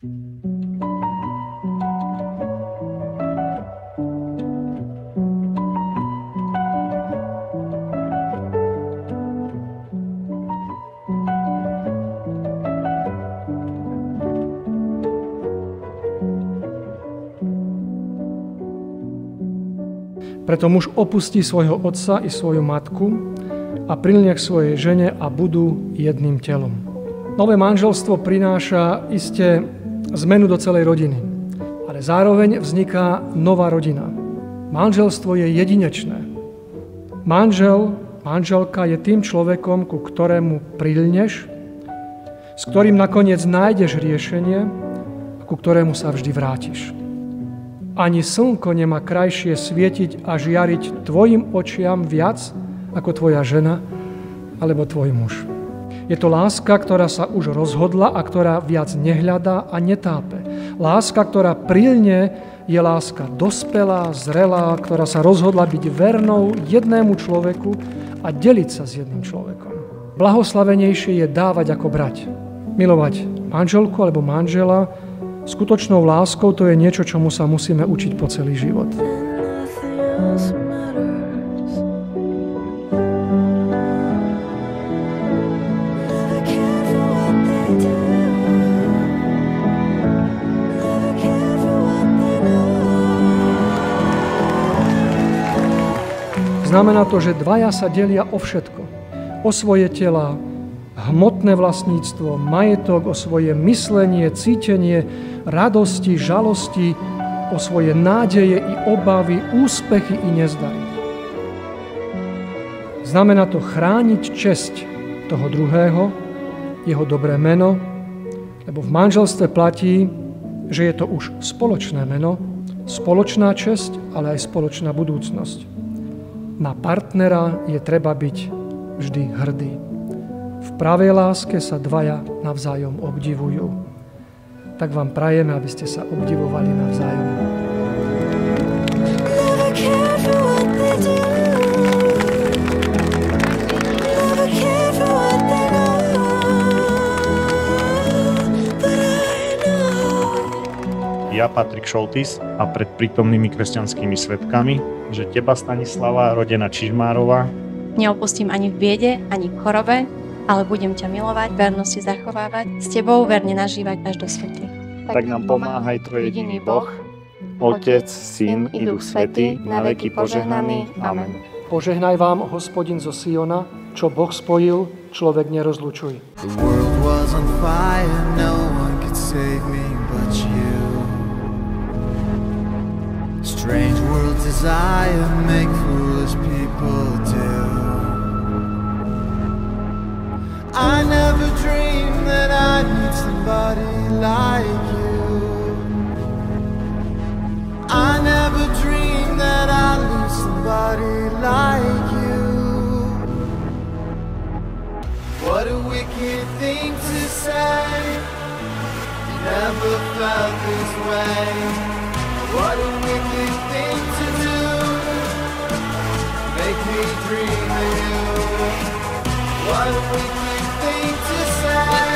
Preto muž opustí svojho otca i svoju matku a prilne k svojej žene a budú jedným telom. Nové manželstvo prináša iste zmenu do celej rodiny, ale zároveň vzniká nová rodina. Manželstvo je jedinečné. Manželka je tým človekom, ku ktorému prilneš, s ktorým nakoniec nájdeš riešenie a ku ktorému sa vždy vrátiš. Ani slnko nemá krajšie svietiť a žiariť tvojim očiam viac ako tvoja žena alebo tvoj muž. Je to láska, ktorá sa už rozhodla a ktorá viac nehľadá a netápe. Láska, ktorá prilne, je láska dospelá, zrelá, ktorá sa rozhodla byť vernou jednému človeku a deliť sa s jedným človekom. Blahoslavenejšie je dávať ako brať. Milovať manželku alebo manžela skutočnou láskou, to je niečo, čomu sa musíme učiť po celý život. Znamená to, že dvaja sa delia o všetko. O svoje tela, hmotné vlastníctvo, majetok, o svoje myslenie, cítenie, radosti, žalosti, o svoje nádeje i obavy, úspechy i nezdary. Znamená to chrániť česť toho druhého, jeho dobré meno, lebo v manželstve platí, že je to už spoločné meno, spoločná česť, ale aj spoločná budúcnosť. Na partnera je treba byť vždy hrdý. V pravej láske sa dvaja navzájom obdivujú. Tak vám prajeme, aby ste sa obdivovali navzájom. Ja, Patrik Šoltis, a pred prítomnými kresťanskými svedkami, že teba, Stanislava, rodená Čižmárová, neopustím ani v biede, ani v chorobe, ale budem ťa milovať, vernosti zachovávať, s tebou verne nažívať až do smrti. Tak nám pomáhaj tvoj jediný Boh, Otec, Syn i Duch Svätý, na veky požehnaný. Amen. Požehnaj vám, Hospodin zo Siona, čo Boh spojil, človek nerozlučuj. The world was on fire, no one could save me but you. Strange world desire make foolish people do. I never dreamed that I'd meet somebody like you. I never dreamed that I'd lose somebody like you. What a wicked thing to say. Never felt this way. What a wicked thing to do. Make me dream of you. What a wicked thing to say.